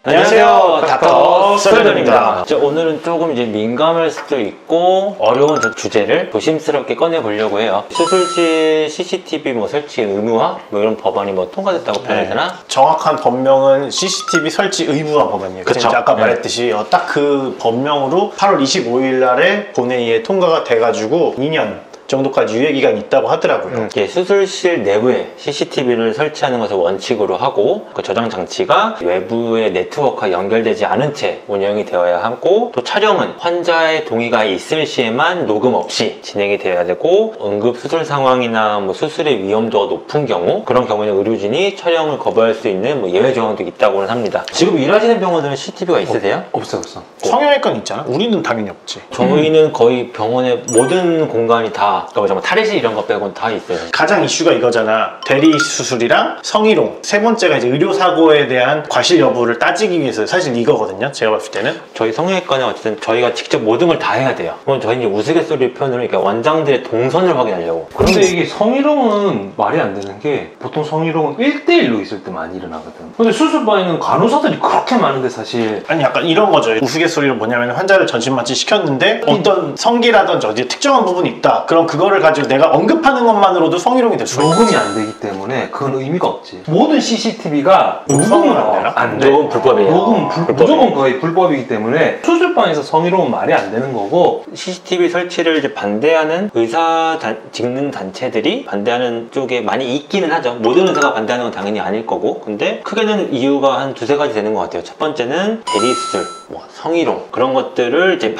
안녕하세요, 닥터 썰전입니다. 오늘은 조금 이제 민감할 수도 있고 어려운 주제를 조심스럽게 꺼내보려고 해요. 수술 시 CCTV 설치 의무화 이런 법안이 통과됐다고 표현해야 되나? 정확한 법명은 CCTV 설치 의무화 법안이에요. 그쵸? 아까 말했듯이 딱 그 법명으로 8월 25일 날에 본회의에 통과가 돼가지고 2년 정도까지 유예기간이 있다고 하더라고요. 수술실 내부에 CCTV를 설치하는 것을 원칙으로 하고 그 저장 장치가 외부의 네트워크와 연결되지 않은 채 운영이 되어야 하고, 또 촬영은 환자의 동의가 있을 시에만 녹음 없이 진행이 되어야 되고, 응급 수술 상황이나 수술의 위험도가 높은 경우, 그런 경우에는 의료진이 촬영을 거부할 수 있는 예외 조항도 있다고는 합니다. 지금 일하시는 병원들은 CCTV가 있으세요? 없어. 성형외과는 있잖아? 우리는 당연히 없지. 저희는 거의 병원의 모든 공간이 다 정말 탈의실 이런 거 빼고는 다 있어요. 가장 이슈가 이거잖아. 대리 수술이랑 성희롱. 세 번째가 이제 의료사고에 대한 과실 여부를 따지기 위해서 사실 이거거든요. 제가 봤을 때는. 저희 성형외과는 어쨌든 저희가 직접 모든 걸 다 해야 돼요. 그럼 저희는 우스갯소리 표현으로 원장들의 동선을 확인하려고. 근데 이게 성희롱은 말이 안 되는 게, 보통 성희롱은 1대1로 있을 때 많이 일어나거든. 근데 수술방에는 간호사들이 그렇게 많은데 사실. 아니 약간 이런 거죠. 우스갯소리로 뭐냐면 환자를 전신마취 시켰는데 어떤 성기라든지 어디 특정한 부분이 있다. 그럼 그거를 가지고 내가 언급하는 것만으로도 성희롱이 될 수가 있어. 녹음이 안 되기 때문에 그건 의미가 없지. 모든 CCTV가 녹음은 안 돼. 녹음 불법이에요. 녹음 무조건 거의 불법이기 때문에 수술방에서 성희롱은 말이 안 되는 거고. CCTV 설치를 이제 반대하는 직능 단체들이 반대하는 쪽에 많이 있기는 하죠. 모든 의사가 반대하는 건 당연히 아닐 거고. 근데 크게는 이유가 한 두세 가지 되는 것 같아요. 첫 번째는 대리수술, 성희롱 그런 것들을 이제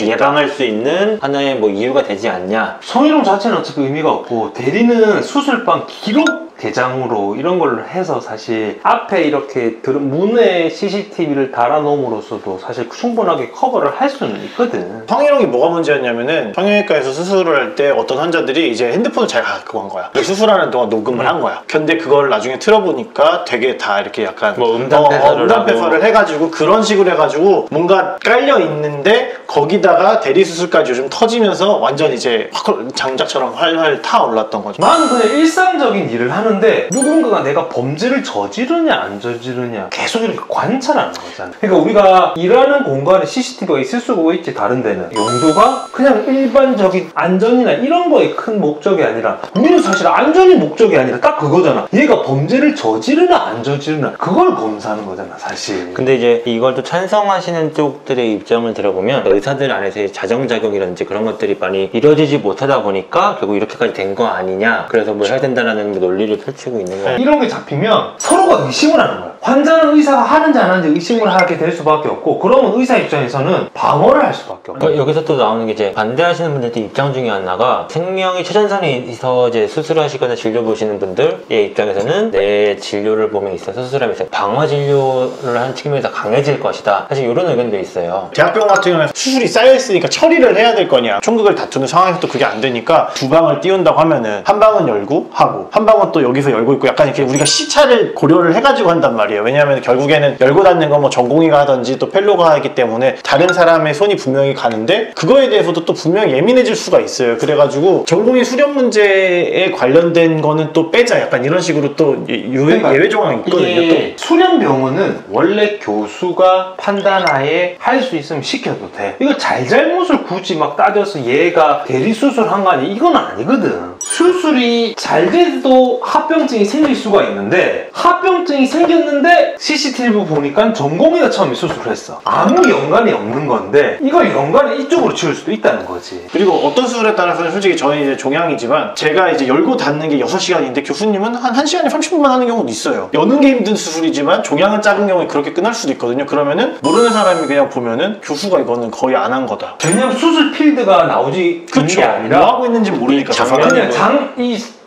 예방할 수 있는 하나의 이유가 되지 않냐. 성희롱 자체는 어차피 의미가 없고, 대리는 수술방 기록 대장으로 이런 걸 해서 사실 앞에 이렇게 문에 CCTV를 달아놓음으로써도 사실 충분하게 커버를 할 수는 있거든. 성희롱이 뭐가 문제였냐면은 성형외과에서 수술을 할 때 어떤 환자들이 이제 핸드폰을 잘 갖고 간 거야. 수술하는 동안 녹음을 한 거야. 근데 그걸 나중에 틀어보니까 되게 다 이렇게 약간 음담 패설을 해가지고 그런 식으로 해가지고 뭔가 깔려 있는데 거기다가 대리 수술까지 요즘 터지면서 완전 이제 장작처럼 활활 타올랐던 거죠. 나는 그냥 일상적인 일을 하는데 누군가가 내가 범죄를 저지르냐 안 저지르냐 계속 이렇게 관찰하는 거잖아. 그러니까 우리가 일하는 공간에 CCTV가 있을 수가 있지. 다른 데는 용도가 그냥 일반적인 안전이나 이런 거에 큰 목적이 아니라, 우리는 사실 안전이 목적이 아니라 딱 그거잖아. 얘가 범죄를 저지르나 안 저지르나 그걸 검사하는 거잖아 사실. 근데 이제 이걸 또 찬성하시는 쪽들의 입장을 들어보면 의사들 안에서의 자정작용이라든지 그런 것들이 많이 이루어지지 못하다 보니까 결국 이렇게까지 된 거 아니냐, 그래서 해야 된다는 논리를 펼치고 있는 거예요. 이런 게 잡히면 서로가 의심을 하는 거야. 환자는 의사가 하는지 안 하는지 의심을 하게 될 수밖에 없고, 그러면 의사 입장에서는 방어를 할 수밖에 없고. 여기서 또 나오는 게 이제 반대하시는 분들의 입장 중에 하나가, 생명이 최전선에서 이제 수술하시거나 진료 보시는 분들의 입장에서는 내 진료를 보면 있어서 수술하면서 방어 진료를 하는 측면에서 강해질 것이다. 사실 이런 의견도 있어요. 대학병원 같은 경우는 수술이 쌓여있으니까 처리를 해야 될 거냐. 총극을 다투는 상황에서 또 그게 안 되니까 두 방을 띄운다고 하면은 한 방은 열고 하고 한 방은 또 여기서 열고 있고, 약간 이렇게 우리가 시차를 고려를 해가지고 한단 말이에요. 왜냐하면 결국에는 열고 닫는 건 전공의가 하든지 또 펠로가 하기 때문에 다른 사람의 손이 분명히 가는데, 그거에 대해서도 또 분명히 예민해질 수가 있어요. 그래가지고 전공의 수련 문제에 관련된 거는 또 빼자, 약간 이런 식으로 또 예외 조항이 있거든요. 또 수련병원은 원래 교수가 판단하에 할 수 있으면 시켜도 돼. 이거 잘잘못을 굳이 따져서 얘가 대리수술한 거 아니야, 이건 아니거든. 수술이 잘 돼도 합병증이 생길 수가 있는데, 합병증이 생겼는데 CCTV 보니까 전공의가 처음에 수술을 했어. 아무 연관이 없는 건데 이걸 연관을 이쪽으로 치울 수도 있다는 거지. 그리고 어떤 수술에 따라서는 솔직히 저희 이제 종양이지만 제가 이제 열고 닫는 게 6시간인데 교수님은 한 1시간에 30분만 하는 경우도 있어요. 여는 게 힘든 수술이지만 종양은 작은 경우에 그렇게 끝날 수도 있거든요. 그러면은 모르는 사람이 그냥 보면은 교수가 이거는 거의 안 한 거다. 그냥 수술 필드가 나오지 그런 게 아니라 뭐 하고 있는지 모르니까 그냥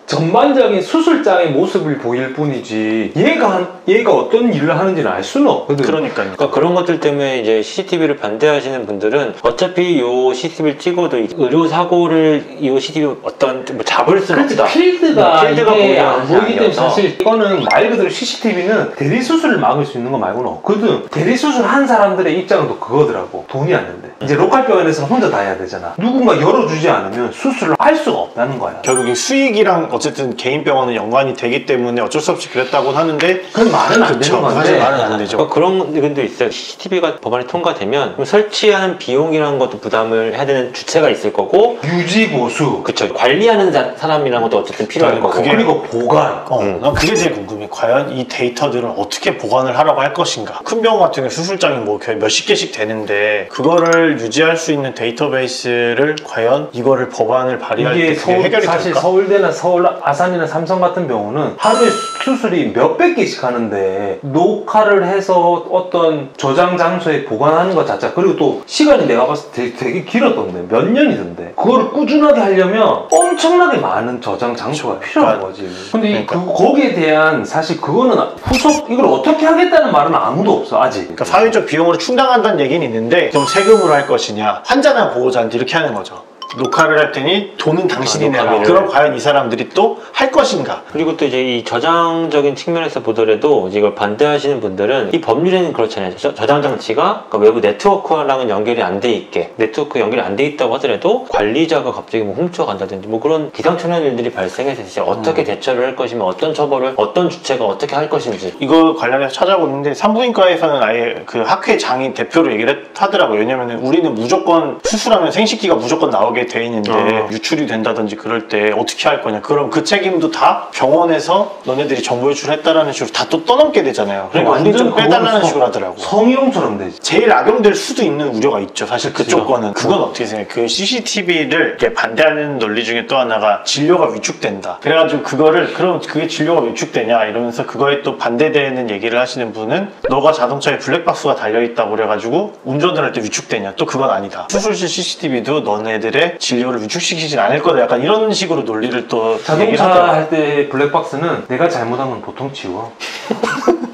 전반적인 수술장의 모습을 보일 뿐이지 얘가 어떤 일을 하는지는 알 수는 없거든. 그러니까 그런 것들 때문에 이제 CCTV를 반대하시는 분들은 어차피 이 CCTV를 찍어도 의료 사고를 이 CCTV 잡을 수는 없다. 필드가 이게 안 보이기 때문에 사실 이거는 말 그대로 CCTV는 대리 수술을 막을 수 있는 거 말고는 없거든. 대리 수술 한 사람들의 입장은 또 그거더라고. 돈이 안 된대. 이제 로컬 병원에서는 혼자 다 해야 되잖아. 누군가 열어주지 않으면 수술을 할 수가 없다는 거야. 결국에 수익이랑 어쨌든 개인 병원은 연관이 되기 때문에 어쩔 수 없이 그랬다고 하는데 그건 말은 안 그쵸, 되는 건데. 사실 말은 안 되죠. 그런 의견도 있어요. CCTV가 법안이 통과되면 그럼 설치하는 비용이라는 것도 부담을 해야 되는 주체가 있을 거고, 유지 보수. 그쵸, 관리하는 사람이라는 것도 어쨌든 필요할 거고. 그게- 그리고 보관. 난 그게 제일 궁금해. 과연 이 데이터들은 어떻게 보관을 하라고 할 것인가. 큰 병원 같은 경우 수술장이 뭐 거의 몇십 개씩 되는데 그거를 유지할 수 있는 데이터베이스를 과연 이거를 법안을 발의할 때 이게 그게 해결이 사실 될까? 서울대나 서울 아산이나 삼성 같은 병원은 하루에 수술이 몇백 개씩 하는데 녹화를 해서 어떤 저장 장소에 보관하는 것 자체, 그리고 또 시간이 내가 봤을 때 되게 길었던데 몇 년이던데, 그거를 꾸준하게 하려면 엄청나게 많은 저장 장소가 필요한 거지. 근데 거기에 대한 사실 그거는 후속 이걸 어떻게 하겠다는 말은 아무도 없어 아직. 그러니까 사회적 비용으로 충당한다는 얘기는 있는데 그럼 세금으로 할 것이냐, 환자나 보호자한테 이렇게 하는 거죠. 녹화를 할 테니 돈은 당신이 내라. 녹화비를. 그럼 과연 이 사람들이 또 할 것인가? 그리고 또 이제 이 저장적인 측면에서 보더라도 이제 이걸 반대하시는 분들은 이 법률에는 그렇잖아요. 저장 장치가 그러니까 외부 네트워크랑은 연결이 안 돼 있게, 네트워크 연결이 안 돼 있다고 하더라도 관리자가 갑자기 뭐 훔쳐간다든지 뭐 그런 기상천외한 일들이 발생해서 진짜 어떻게 대처를 할 것이며 어떤 처벌을 어떤 주체가 어떻게 할 것인지. 이거 관련해서 찾아보는데 산부인과에서는 아예 그 학회 장인 대표로 얘기를 하더라고요. 왜냐면 우리는 무조건 수술하면 생식기가 무조건 나오게 돼 있는데 유출이 된다든지 그럴 때 어떻게 할 거냐. 그럼 그 책임도 다 병원에서 너네들이 정보 유출했다라는 식으로 다 또 떠넘게 되잖아요. 그러니까 우리 좀 빼달라는 식으로 하더라고. 성희롱처럼 되지. 제일 악용될 수도 있는 우려가 있죠. 사실 그쪽 그쵸. 거는. 그건 어떻게 생각해? 그 CCTV를 반대하는 논리 중에 또 하나가 진료가 위축된다. 그래가지고 그거를 그럼 그게 진료가 위축되냐 이러면서 그거에 또 반대되는 얘기를 하시는 분은 너가 자동차에 블랙박스가 달려있다고 그래가지고 운전을 할 때 위축되냐. 또 그건 아니다. 수술실 CCTV도 너네들의 진료를 위축시키진 않을 거다. 약간 이런 식으로 논리를 또 얘기를 자동차 하더라고요. 할 때 블랙박스는 내가 잘못한 건 보통 지워.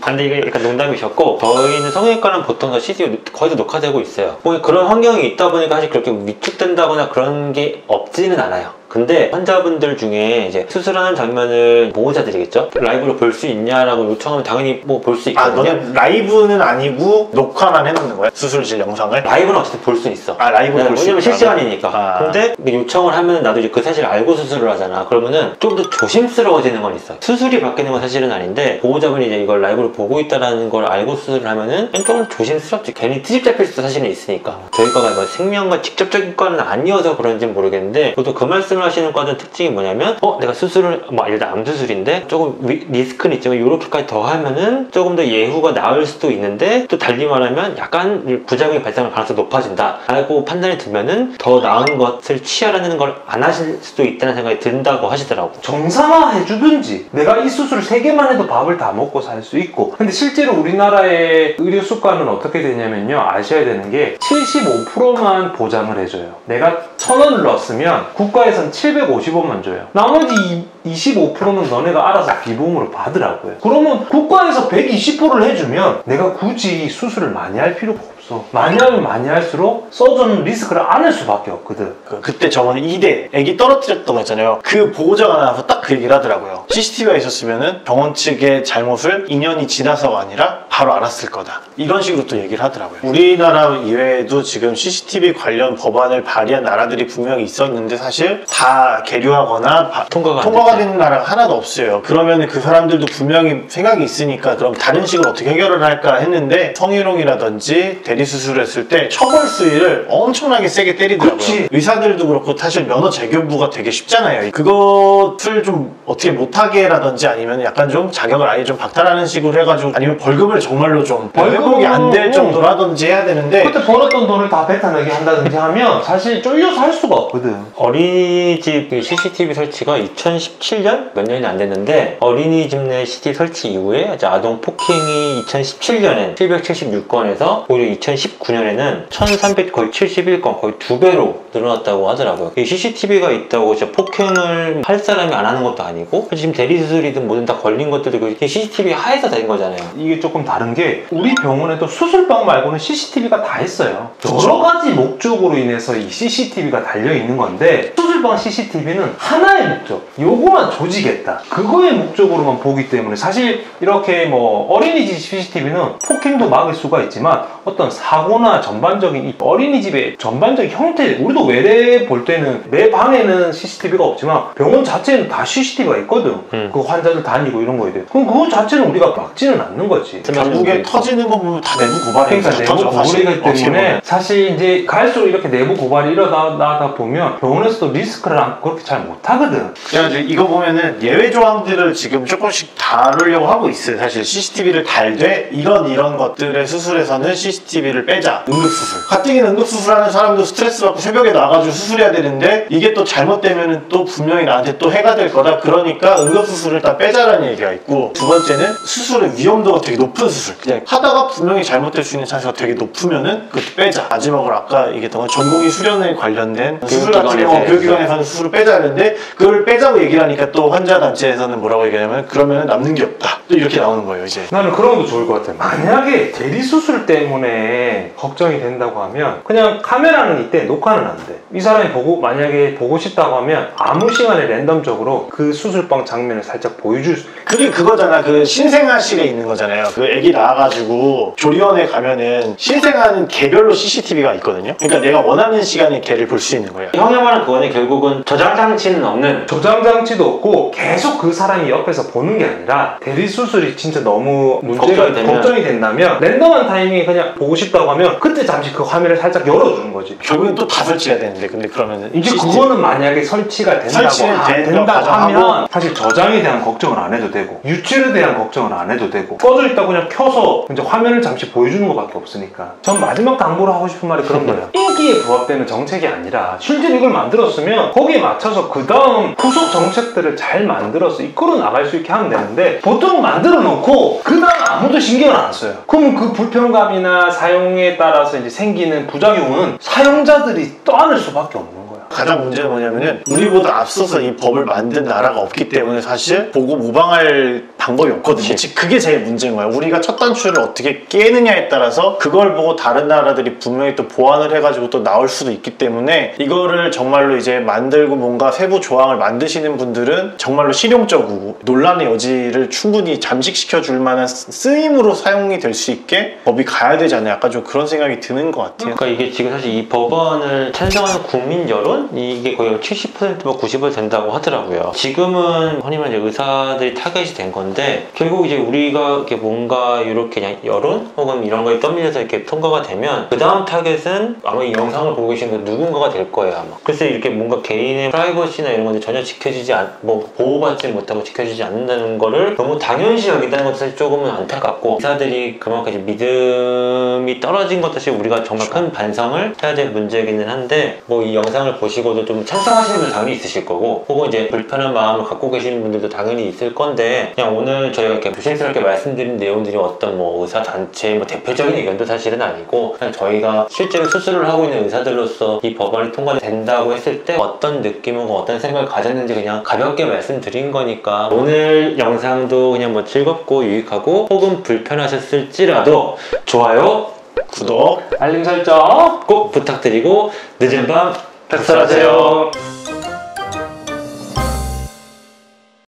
근데 이게 약간 농담이셨고, 저희는 성형외과는 보통 다 CCTV 거의 다 녹화되고 있어요. 뭐 그런 환경이 있다 보니까 사실 그렇게 위축된다거나 그런 게 없지는 않아요. 근데 환자분들 중에 이제 수술하는 장면을 보호자들이겠죠? 라이브로 볼 수 있냐라고 요청하면 당연히 뭐 볼 수 아, 있거든요. 너는 라이브는 아니고 녹화만 해놓는 거야? 수술실 영상을? 라이브는 어쨌든 볼 수 있어. 아, 라이브 볼 수 왜냐면 있다고? 실시간이니까. 아. 근데 요청을 하면 나도 이제 그 사실을 알고 수술을 하잖아. 그러면은 좀 더 조심스러워지는 건 있어. 수술이 바뀌는 건 사실은 아닌데 보호자분이 이제 이걸 라이브로 보고 있다는 걸 알고 수술을 하면은 좀 조심스럽지. 괜히 트집 잡힐 수도 사실은 있으니까. 저희과가 뭐 생명과 직접적인 과는 아니어서 그런지는 모르겠는데, 저도 그 말씀을 하시는 과는 특징이 뭐냐면 내가 수술을 뭐 예를 들어 암 수술인데 조금 리스크는 있지만 이렇게까지 더 하면은 조금 더 예후가 나을 수도 있는데, 또 달리 말하면 약간 부작용이 발생할 가능성이 높아진다 라고 판단이 들면은 더 나은 것을 취하라는 걸 안 하실 수도 있다는 생각이 든다고 하시더라고. 정상화 해주든지, 내가 이 수술 3개만 해도 밥을 다 먹고 살 수 있고. 근데 실제로 우리나라의 의료 수가는 어떻게 되냐면요, 아셔야 되는 게 75%만 보장을 해줘요. 내가 1,000원을 넣었으면 국가에선 750원만 줘요. 나머지 25%는 너네가 알아서 비보험으로 받으라고요. 그러면 국가에서 120%를 해주면 내가 굳이 수술을 많이 할 필요가 없어. 많이 하면 많이 할수록 써주는 리스크를 안 할 수밖에 없거든. 그때 저번에 2대 애기 떨어뜨렸던 거 있잖아요. 그 보호자가 나와서 딱 그 얘기를 하더라고요. CCTV가 있었으면은 병원 측의 잘못을 2년이 지나서가 아니라 바로 알았을 거다. 이런 식으로 또 얘기를 하더라고요. 우리나라 이외에도 지금 CCTV 관련 법안을 발의한 나라들이 분명히 있었는데 사실 다 계류하거나 통과가 안 되는 나라가 하나도 없어요. 그러면 그 사람들도 분명히 생각이 있으니까 그럼 다른 식으로 어떻게 해결을 할까 했는데, 성희롱이라든지 대리수술을 했을 때 처벌 수위를 엄청나게 세게 때리더라고요. 그치. 의사들도 그렇고 사실 면허 재교부가 되게 쉽잖아요. 그것을 좀 어떻게 못하게라든지 아니면 약간 좀 자격을 아예 좀 박탈하는 식으로 해가지고, 아니면 벌금을 정말로 좀 회복이 안 될 정도로 하든지 해야 되는데, 그때 벌었던 돈을 다 뱉어내게 한다든지 하면 사실 쫄려서 할 수가 없거든. 어린이집 CCTV 설치가 2017년? 몇 년이 안 됐는데, 어린이집 내 CCTV 설치 이후에 이제 아동 폭행이 2017년엔 776건에서 오히려 2019년에는 1300 거의 71건, 거의 2배로 늘어났다고 하더라고요. 이 CCTV가 있다고 진짜 폭행을 할 사람이 안 하는 것도 아니고, 지금 대리수술이든 뭐든 다 걸린 것들도 CCTV 하에서 된 거잖아요. 이게 조금 다른 게, 우리 병원에도 수술방 말고는 CCTV가 다 있어요. 여러 가지 목적으로 인해서 이 CCTV가 달려 있는 건데, 수술 수술방 CCTV는 하나의 목적, 요거만 조지겠다, 그거의 목적으로만 보기 때문에 사실 이렇게 뭐 어린이집 CCTV는 폭행도 막을 수가 있지만 어떤 사고나 전반적인 이 어린이집의 전반적인 형태, 우리도 외래 볼 때는 매 방에는 CCTV가 없지만 병원 자체에는 다 CCTV가 있거든. 그 환자들 다니고 이런 거에 대해. 그럼 그거 자체는 우리가 막지는 않는 거지. 결국에 터지는 거 보면 다 내부 고발이 그러니까 내부 고발이기 때문에 사실 이제 갈수록 이렇게 내부 고발이 일어나다 보면 병원에서도 리스크를 그렇게 잘 못하거든. 그냥 이거 보면은 예외 조항들을 지금 조금씩 다루려고 하고 있어요. 사실 CCTV를 달되 이런 것들의 수술에서는 CCTV를 빼자. 응급수술. 가뜩이나 응급수술하는 사람도 스트레스 받고 새벽에 나가지고 수술해야 되는데 이게 또 잘못되면은 또 분명히 나한테 또 해가 될 거다. 그러니까 응급수술을 다 빼자라는 얘기가 있고, 두 번째는 수술의 위험도가 되게 높은 수술. 그냥 하다가 분명히 잘못될 수 있는 찬스가 되게 높으면은 그것도 빼자. 마지막으로 아까 얘기했던 건 전공의 수련에 관련된 수술 같은 경우 교육기관에서는 수술을 빼자 하는데 그걸 빼자고 얘기를 하니까 또 환자 단체에서는 뭐라고 얘기하냐면 그러면 남는 게 없다. 또 이렇게 나오는 거예요 이제. 나는 그런 것도 좋을 것 같아. 만약에 대리수술 때문에 걱정이 된다고 하면 그냥 카메라는 이때 녹화는 안 돼. 이 사람이 만약에 보고 싶다고 하면 아무 시간에 랜덤적으로 그 수술방 장면을 살짝 보여줄 수. 그게 그거잖아. 그 신생아실에 있는 거잖아요. 그 애기 낳아가지고 조리원에 가면은 신생아는 개별로 CCTV가 있거든요. 그러니까 내가 원하는 시간에 걔를 볼 수 있는 거예요. 형이 말하는 그거는 결국은 저장 장치는 없는, 저장 장치도 없고 계속 그 사람이 옆에서 보는 게 아니라 대리수술이 진짜 너무 문제가 걱정이 된다면 랜덤한 타이밍에 그냥 보고 싶다고 하면 그때 잠시 그 화면을 살짝 열어주는 거지. 결국엔 또 다 설치가 되는데 근데 그러면은 이제 그거는 만약에 설치가 된다고 하면 사실 저장에 대한 걱정을 안 해도 되고 유출에 대한 걱정을 안 해도 되고 꺼져 있다고 그냥 켜서 이제 화면을 잠시 보여주는 것밖에 없으니까. 전 마지막 당부로 하고 싶은 말이 그런 거예요. 인기에 부합되는 정책이 아니라 실제로 이걸 만들었으면 거기에 맞춰서 그 다음 후속 정책들을 잘 만들어서 이끌어 나갈 수 있게 하면 되는데 보통 만들어 놓고 그 다음 아무도 신경을 안 써요. 그러면 그 불편감이나 사용에 따라서 이제 생기는 부작용은 사용자들이 떠안을 수밖에 없는 거야. 가장 문제는 뭐냐면은 우리보다 앞서서 이 법을 만든 나라가 없기 때문에 사실 보고 모방할 방법이 없거든요. 그게 제일 문제인 거야. 우리가 첫 단추를 어떻게 깨느냐에 따라서 그걸 보고 다른 나라들이 분명히 또 보완을 해가지고 또 나올 수도 있기 때문에 이거를 정말로 이제 만들고 뭔가 세부 조항을 만드시는 분들은 정말로 실용적이고 논란의 여지를 충분히 잠식시켜 줄 만한 쓰임으로 사용이 될 수 있게 법이 가야 되지 않나, 약간 좀 그런 생각이 드는 것 같아요. 그러니까 이게 지금 사실 이 법안을 찬성하는 국민 여론? 이게 거의 70% 뭐 90% 된다고 하더라고요. 지금은 흔히 말해 의사들이 타겟이 된 건데 결국 이제 우리가 이렇게 뭔가 이렇게 그냥 여론 혹은 이런 거에 떠밀려서 이렇게 통과가 되면 그 다음 타겟은 아마 이 영상을 보고 계시는 누군가가 될 거예요 아마. 그래서 이렇게 뭔가 개인의 프라이버시나 이런 것들 전혀 지켜지지 뭐 보호받지 못하고 지켜지지 않는다는 거를 너무 당연시 여긴다는 것도 사실 조금은 안타깝고, 의사들이 그만큼 이제 믿음이 떨어진 것도 사실 우리가 정말 큰 반성을 해야 될 문제이기는 한데, 뭐 이 영상을 보시고도 좀 찬성하시는 분들 당연히 있으실 거고 혹은 이제 불편한 마음을 갖고 계시는 분들도 당연히 있을 건데, 그냥 오늘 저희가 이렇게 조심스럽게 말씀드린 내용들이 어떤 뭐 의사단체 뭐 대표적인 의견도 사실은 아니고 그냥 저희가 실제로 수술을 하고 있는 의사들로서 이 법안이 통과된다고 했을 때 어떤 느낌이고 어떤 생각을 가졌는지 그냥 가볍게 말씀드린 거니까, 오늘 영상도 그냥 뭐 즐겁고 유익하고 혹은 불편하셨을지라도 좋아요, 구독, 알림 설정 꼭 부탁드리고 늦은 밤 백설하세요.